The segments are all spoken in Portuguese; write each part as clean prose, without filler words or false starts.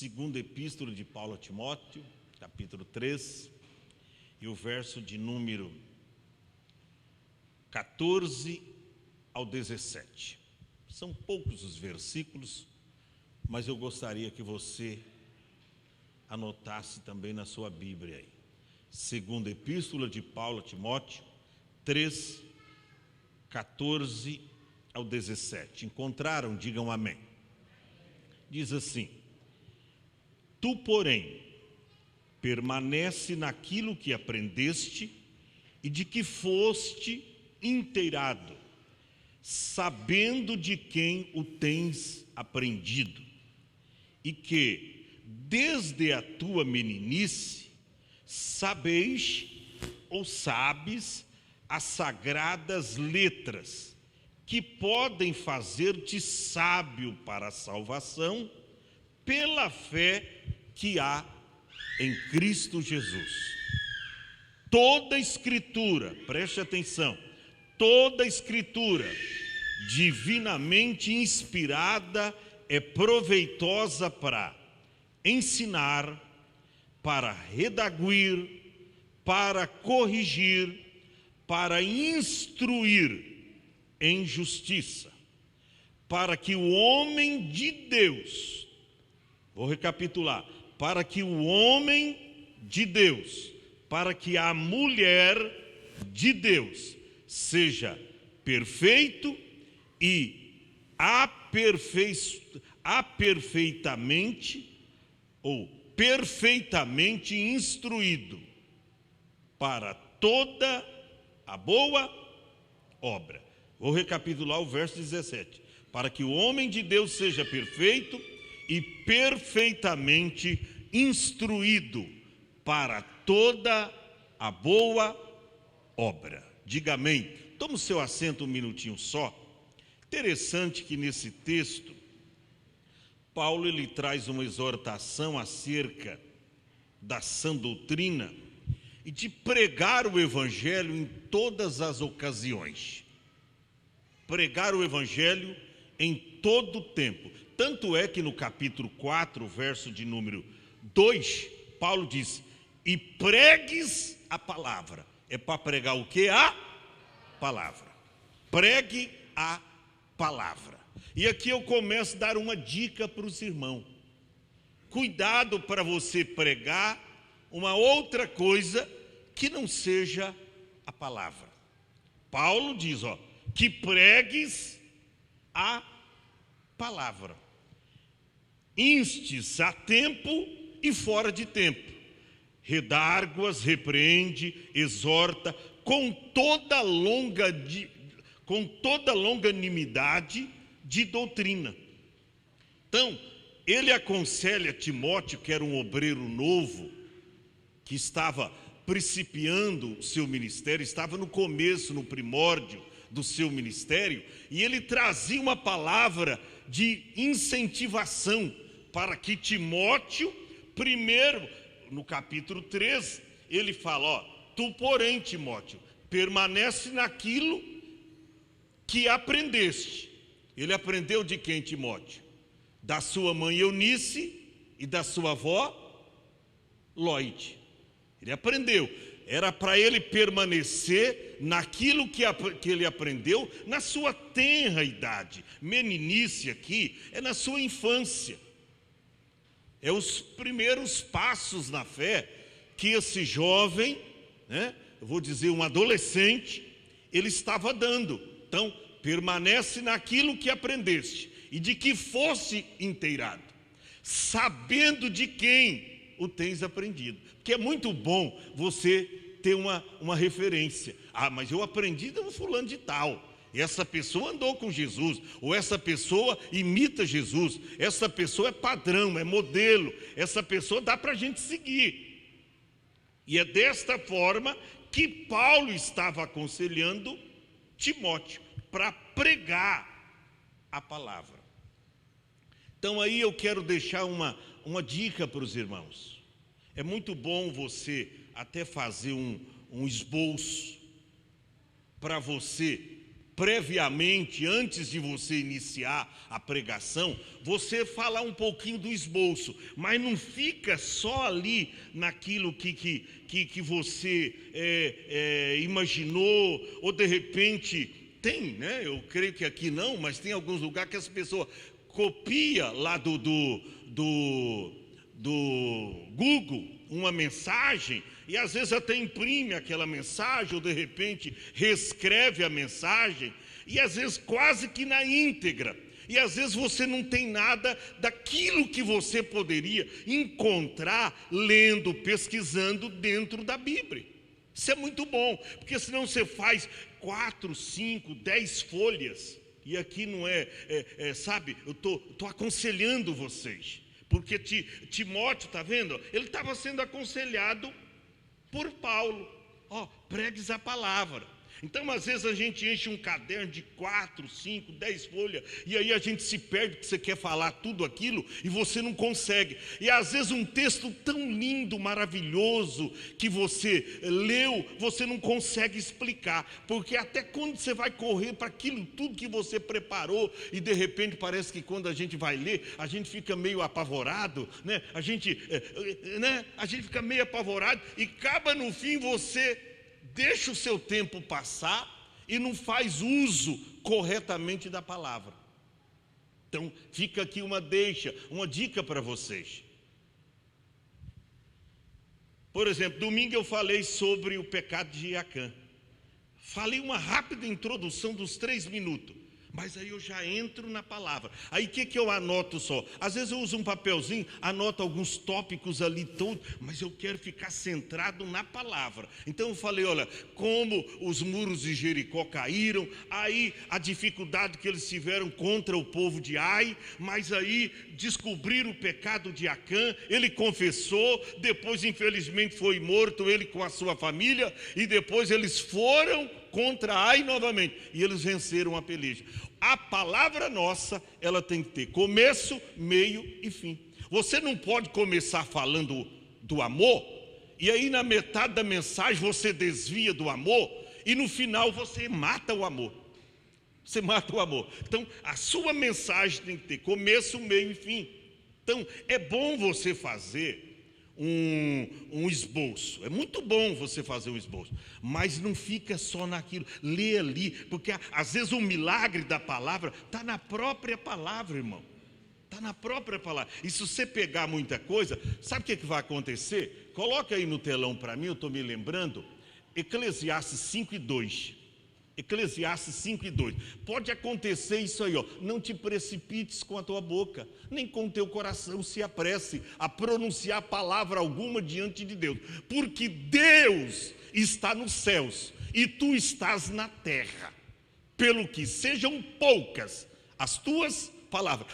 Segunda Epístola de Paulo a Timóteo, capítulo 3, e o verso de número 14 ao 17. São poucos os versículos, mas eu gostaria que você anotasse também na sua Bíblia aí. Segunda Epístola de Paulo a Timóteo, 3, 14 ao 17. Encontraram? Digam amém. Diz assim: Tu, porém, permanece naquilo que aprendeste e de que foste inteirado, sabendo de quem o tens aprendido, e que, desde a tua meninice, sabes as sagradas letras, que podem fazer-te sábio para a salvação, pela fé que há em Cristo Jesus. Toda Escritura, preste atenção, toda Escritura divinamente inspirada é proveitosa para ensinar, para redaguir, para corrigir, para instruir em justiça, para que o homem de Deus, vou recapitular, para que o homem de Deus, para que a mulher de Deus seja perfeito e perfeitamente instruído para toda a boa obra. Vou recapitular o verso 17. Para que o homem de Deus seja perfeito e perfeitamente instruído para toda a boa obra. Diga amém. Toma o seu assento um minutinho só. Interessante que nesse texto, Paulo ele traz uma exortação acerca da sã doutrina e de pregar o evangelho em todas as ocasiões. Pregar o evangelho em todo o tempo. Tanto é que no capítulo 4, verso de número 2, Paulo diz: e pregues a palavra. É para pregar o que? A palavra. Pregue a palavra. E aqui eu começo a dar uma dica para os irmãos. Cuidado para você pregar uma outra coisa que não seja a palavra. Paulo diz, que pregues a palavra. Instes a tempo e fora de tempo. Redargue-as, repreende, exorta com toda longanimidade de doutrina. Então, ele aconselha Timóteo, que era um obreiro novo, que estava principiando o seu ministério, estava no começo, no primórdio do seu ministério, e ele trazia uma palavra de incentivação para que Timóteo, primeiro, no capítulo 3, ele fala, tu, porém, Timóteo, permanece naquilo que aprendeste. Ele aprendeu de quem, Timóteo? Da sua mãe Eunice e da sua avó Loide. Ele aprendeu. Era para ele permanecer naquilo que ele aprendeu na sua tenra idade. Meninice aqui é na sua infância. É os primeiros passos na fé que esse jovem, eu vou dizer um adolescente, ele estava dando. Então, permanece naquilo que aprendeste e de que fosse inteirado, sabendo de quem o tens aprendido. Porque é muito bom você ter uma referência. Mas eu aprendi de um fulano de tal. Essa pessoa andou com Jesus, ou essa pessoa imita Jesus, essa pessoa é padrão, é modelo, essa pessoa dá para a gente seguir. E é desta forma que Paulo estava aconselhando Timóteo para pregar a palavra. Então aí eu quero deixar uma dica para os irmãos. É muito bom você até fazer um esboço para você previamente, antes de você iniciar a pregação, você falar um pouquinho do esboço, mas não fica só ali naquilo que você imaginou, ou de repente tem, né? Eu creio que aqui não, mas tem alguns lugares que as pessoas copiam lá do Google uma mensagem, e às vezes até imprime aquela mensagem, ou de repente reescreve a mensagem, e às vezes quase que na íntegra, e às vezes você não tem nada daquilo que você poderia encontrar lendo, pesquisando dentro da Bíblia. Isso é muito bom, porque senão você faz 4, 5, 10 folhas, e aqui não sabe, eu estou aconselhando vocês, porque Timóteo, está vendo? Ele estava sendo aconselhado por Paulo. Pregues a palavra. Então, às vezes a gente enche um caderno de 4, 5, 10 folhas, e aí a gente se perde, porque você quer falar tudo aquilo, e você não consegue. E às vezes um texto tão lindo, maravilhoso, que você leu, você não consegue explicar, porque até quando você vai correr para aquilo tudo que você preparou, e de repente parece que quando a gente vai ler, a gente fica meio apavorado, né? A gente fica meio apavorado, e acaba no fim você deixa o seu tempo passar e não faz uso corretamente da palavra. Então, fica aqui uma dica para vocês. Por exemplo, domingo eu falei sobre o pecado de Acã. Falei uma rápida introdução dos 3 minutos, mas aí eu já entro na palavra. Aí o que eu anoto só? Às vezes eu uso um papelzinho, anoto alguns tópicos ali todos, mas eu quero ficar centrado na palavra. Então eu falei, olha, como os muros de Jericó caíram, aí a dificuldade que eles tiveram contra o povo de Ai, mas aí descobriram o pecado de Acã, ele confessou, depois infelizmente foi morto, ele com a sua família, e depois eles foram contra Ai novamente, e eles venceram a peleja. A palavra nossa, ela tem que ter começo, meio e fim. Você não pode começar falando do amor, e aí na metade da mensagem você desvia do amor, e no final você mata o amor. Você mata o amor. Então, a sua mensagem tem que ter começo, meio e fim. Então, é bom você fazer um esboço. É muito bom você fazer um esboço, mas não fica só naquilo. Lê ali, porque às vezes o milagre da palavra está na própria palavra, irmão. Está na própria palavra. E se você pegar muita coisa, sabe o que vai acontecer? Coloca aí no telão para mim, eu estou me lembrando. Eclesiastes 5:2. Eclesiastes 5:2. Pode acontecer isso aí, não te precipites com a tua boca, nem com o teu coração se apresse a pronunciar palavra alguma diante de Deus, porque Deus está nos céus e tu estás na terra, pelo que sejam poucas as tuas palavras.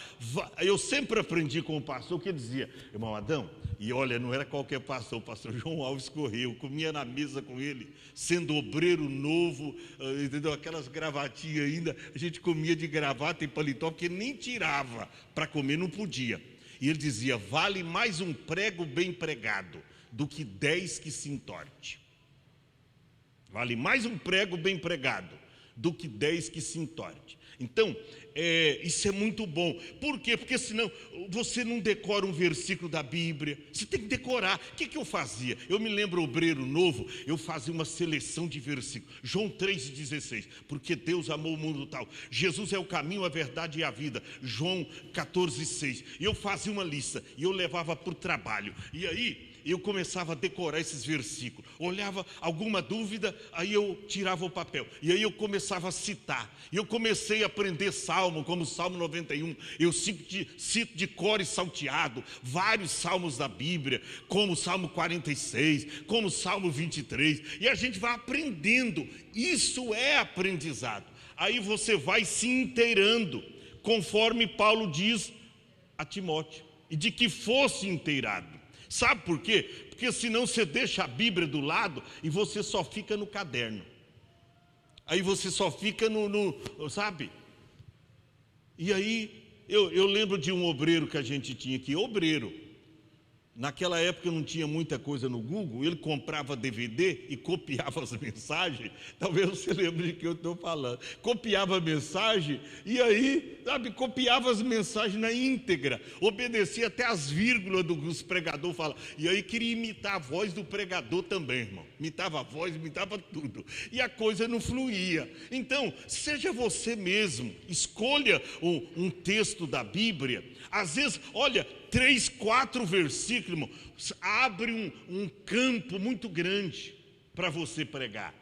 Eu sempre aprendi com o pastor que dizia, irmão Adão, e olha, não era qualquer pastor, o pastor João Alves Correia, eu comia na mesa com ele, sendo obreiro novo, entendeu? Aquelas gravatinhas ainda, a gente comia de gravata e paletó, porque nem tirava para comer, não podia. E ele dizia, vale mais um prego bem pregado do que 10 que se entorte. Vale mais um prego bem pregado do que 10 que se entorte. Então, isso é muito bom. Por quê? Porque senão você não decora um versículo da Bíblia. Você tem que decorar. O que eu fazia? Eu me lembro, obreiro novo, eu fazia uma seleção de versículos. João 3,16. Porque Deus amou o mundo tal. Jesus é o caminho, a verdade e a vida. João 14,6. E eu fazia uma lista. E eu levava para o trabalho. E aí eu começava a decorar esses versículos. Olhava alguma dúvida, aí eu tirava o papel. E aí eu começava a citar. E eu comecei a aprender salmo, como o Salmo 91. Eu cito de cor e salteado vários salmos da Bíblia, como o Salmo 46, como o Salmo 23. E a gente vai aprendendo. Isso é aprendizado. Aí você vai se inteirando, conforme Paulo diz a Timóteo. E de que fosse inteirado. Sabe por quê? Porque senão você deixa a Bíblia do lado e você só fica no caderno. Aí você só fica sabe? E aí, eu lembro de um obreiro que a gente tinha aqui, obreiro. Naquela época não tinha muita coisa no Google, ele comprava DVD e copiava as mensagens. Talvez você lembre de que eu estou falando. Copiava a mensagem e aí, sabe, copiava as mensagens na íntegra, obedecia até as vírgulas do que os pregadores falam. E aí queria imitar a voz do pregador também, irmão. Imitava a voz, imitava tudo. E a coisa não fluía. Então, seja você mesmo, escolha um texto da Bíblia. Às vezes, olha, 3, 4 versículos, irmão, abre um campo muito grande para você pregar.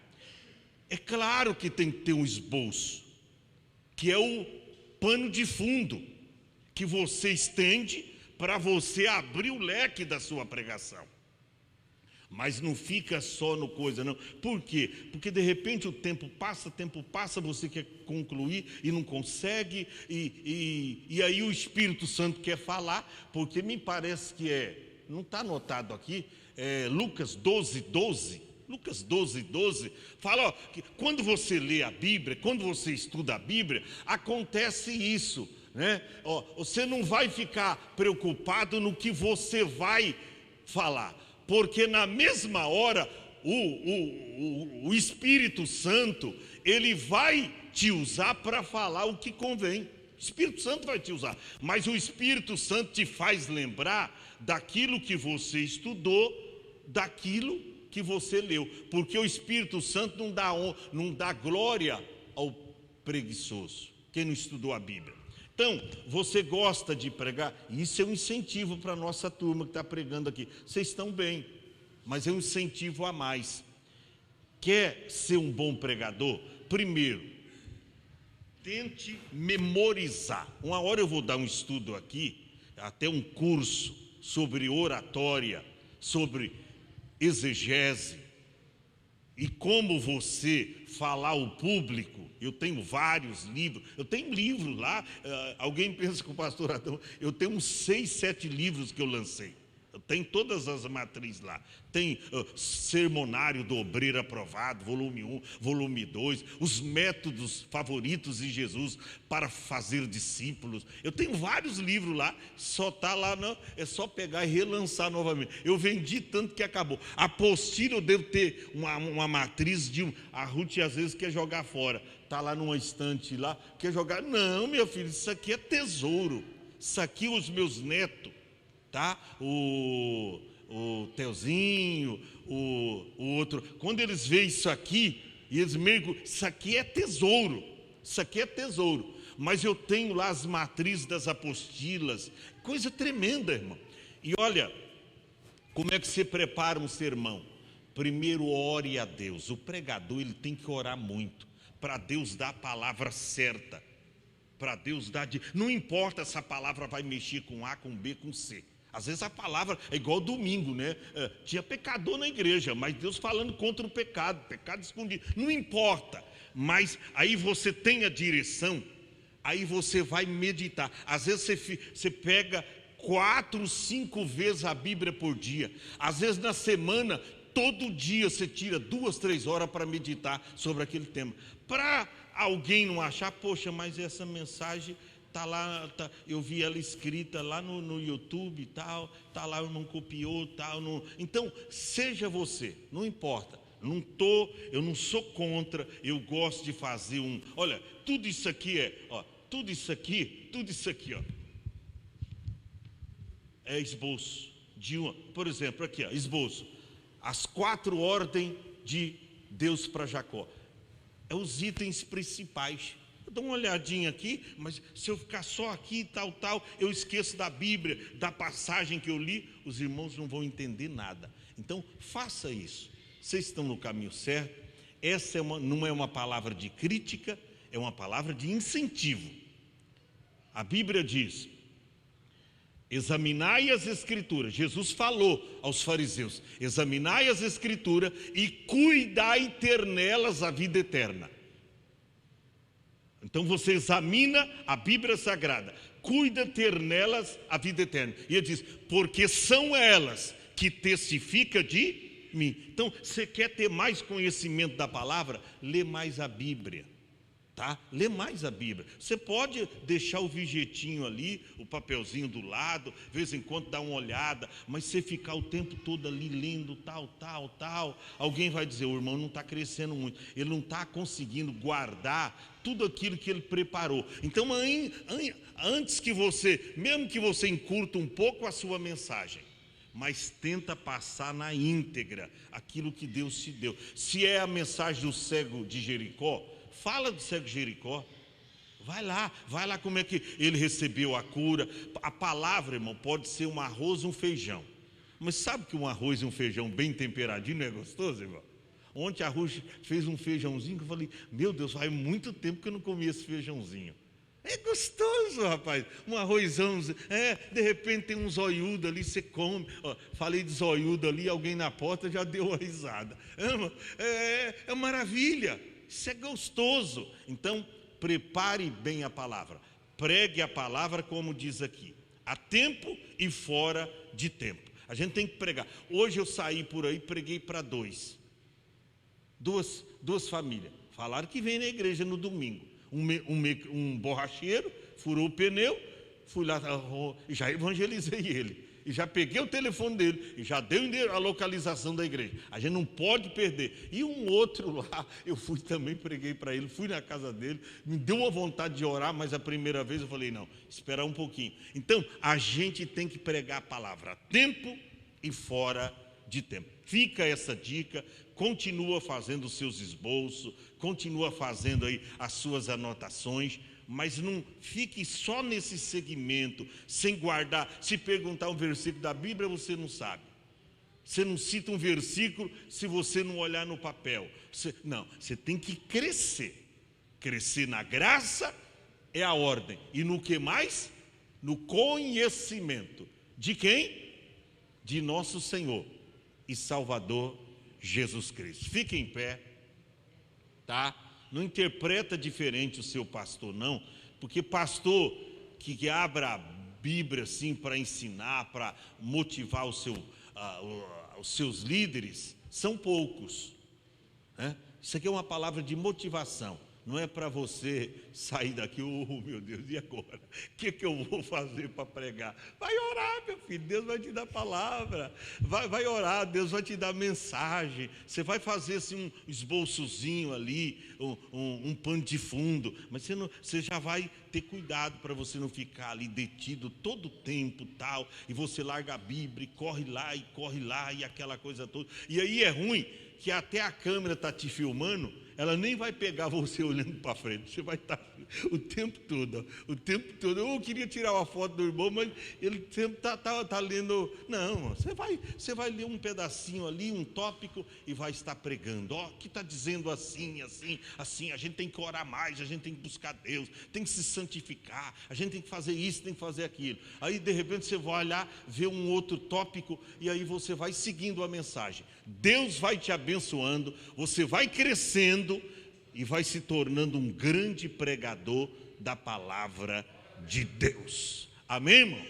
É claro que tem que ter um esboço, que é o pano de fundo, que você estende para você abrir o leque da sua pregação. Mas não fica só no coisa, não. Por quê? Porque de repente o tempo passa, você quer concluir e não consegue, e aí o Espírito Santo quer falar, porque me parece que não está anotado aqui, Lucas 12:12. Lucas 12:12 fala, ó, que quando você lê a Bíblia, quando você estuda a Bíblia, acontece isso, né? Ó, você não vai ficar preocupado no que você vai falar, porque na mesma hora o Espírito Santo, ele vai te usar para falar o que convém. O Espírito Santo vai te usar, mas o Espírito Santo te faz lembrar daquilo que você estudou, daquilo que você leu, porque o Espírito Santo não dá glória ao preguiçoso, quem não estudou a Bíblia. Então, você gosta de pregar, isso é um incentivo para a nossa turma que está pregando aqui. Vocês estão bem, mas é um incentivo a mais. Quer ser um bom pregador? Primeiro, tente memorizar. Uma hora eu vou dar um estudo aqui, até um curso sobre oratória, sobre exegese, e como você falar ao público. Eu tenho vários livros, eu tenho livros lá, alguém pensa que o pastor Adão, eu tenho uns 6, 7 livros que eu lancei, eu tenho todas as matrizes lá, tem Sermonário do Obreiro Aprovado, volume 1, volume 2, os métodos favoritos de Jesus para fazer discípulos, eu tenho vários livros lá, só está lá, não, é só pegar e relançar novamente. Eu vendi tanto que acabou. A apostila eu devo ter uma matriz a Ruth às vezes quer jogar fora, está lá numa estante lá, quer jogar, não, meu filho, isso aqui é tesouro, isso aqui os meus netos, tá? O Teozinho, o outro, quando eles veem isso aqui, e eles meio, isso aqui é tesouro, isso aqui é tesouro, mas eu tenho lá as matrizes das apostilas, coisa tremenda, irmão. E olha, como é que você prepara um sermão? Primeiro ore a Deus. O pregador, ele tem que orar muito, para Deus dar a palavra certa, para Deus dar, não importa se a palavra vai mexer com A, com B, com C. Às vezes a palavra é igual domingo, né? Tinha pecador na igreja, mas Deus falando contra o pecado escondido. Não importa, mas aí você tem a direção, aí você vai meditar. Às vezes você pega 4, 5 vezes a Bíblia por dia. Às vezes na semana, todo dia você tira 2, 3 horas para meditar sobre aquele tema. Para alguém não achar, poxa, mas essa mensagem está lá, eu vi ela escrita lá no YouTube e tal, está lá, não copiou, tal, não. Então, seja você, não importa, eu não sou contra, eu gosto de fazer olha, tudo isso aqui tudo isso aqui, ó, é esboço de por exemplo, aqui, ó, esboço, as 4 ordens de Deus para Jacó, é os itens principais. Eu dou uma olhadinha aqui, mas se eu ficar só aqui, tal, eu esqueço da Bíblia, da passagem que eu li, os irmãos não vão entender nada. Então, faça isso. Vocês estão no caminho certo. Essa não é uma palavra de crítica, é uma palavra de incentivo. A Bíblia diz, examinai as Escrituras. Jesus falou aos fariseus, examinai as Escrituras e cuidai ter nelas a vida eterna. Então você examina a Bíblia Sagrada, cuida ter nelas a vida eterna. E ele diz, porque são elas que testificam de mim. Então, você quer ter mais conhecimento da palavra? Lê mais a Bíblia. tá? Lê mais a Bíblia. Você pode deixar o objetinho ali, o papelzinho do lado, de vez em quando dá uma olhada, mas você ficar o tempo todo ali lendo tal, alguém vai dizer: o irmão não está crescendo muito, ele não está conseguindo guardar tudo aquilo que ele preparou. Então, antes que você, mesmo que você encurta um pouco a sua mensagem, mas tenta passar na íntegra aquilo que Deus te deu. Se é a mensagem do cego de Jericó, fala do cego de Jericó. Vai lá como é que ele recebeu a cura. A palavra, irmão, pode ser um arroz e um feijão. Mas sabe que um arroz e um feijão bem temperadinho não é gostoso, irmão? Ontem a Ruth fez um feijãozinho que eu falei: meu Deus, faz muito tempo que eu não comi esse feijãozinho. É gostoso, rapaz, um arrozão, de repente tem um zoiudo ali, você come. Falei de zoiudo ali, alguém na porta já deu uma risada. É maravilha, isso é gostoso. Então, prepare bem a palavra, pregue a palavra como diz aqui, a tempo e fora de tempo. A gente tem que pregar. Hoje eu saí por aí, preguei para duas famílias, falaram que vem na igreja no domingo. Um borracheiro furou o pneu, fui lá e já evangelizei ele, e já peguei o telefone dele, e já dei a localização da igreja. A gente não pode perder. E um outro lá, eu fui também, preguei para ele, fui na casa dele, me deu uma vontade de orar, mas a primeira vez eu falei: não, espera um pouquinho. Então, a gente tem que pregar a palavra a tempo e fora de tempo. Fica essa dica. Continua fazendo os seus esboços, continua fazendo aí as suas anotações, mas não fique só nesse segmento, sem guardar. Se perguntar um versículo da Bíblia, você não sabe. Você não cita um versículo se você não olhar no papel. Você tem que crescer. Crescer na graça é a ordem. E no que mais? No conhecimento. De quem? De nosso Senhor e Salvador Jesus Cristo. Fique em pé, tá? Não interpreta diferente o seu pastor, não, porque pastor que abra a Bíblia assim para ensinar, para motivar os seus líderes, são poucos, né? Isso aqui é uma palavra de motivação. Não é para você sair daqui: oh meu Deus, e agora? O que eu vou fazer para pregar? Vai orar, meu filho, Deus vai te dar palavra. Vai orar, Deus vai te dar mensagem. Você vai fazer assim um esboçozinho ali, um pano de fundo, mas você já vai ter cuidado para você não ficar ali detido todo o tempo tal, e você larga a Bíblia e corre lá e aquela coisa toda. E aí é ruim que até a câmera está te filmando, ela nem vai pegar você olhando para frente, você vai estar o tempo todo. Eu queria tirar uma foto do irmão, mas ele sempre está lendo. Não, você vai ler um pedacinho ali, um tópico, e vai estar pregando. Que está dizendo assim, a gente tem que orar mais, a gente tem que buscar Deus, tem que se santificar, a gente tem que fazer isso, tem que fazer aquilo. Aí de repente você vai olhar, ver um outro tópico, e aí você vai seguindo a mensagem. Deus vai te abençoando, você vai crescendo e vai se tornando um grande pregador da palavra de Deus. Amém, irmão?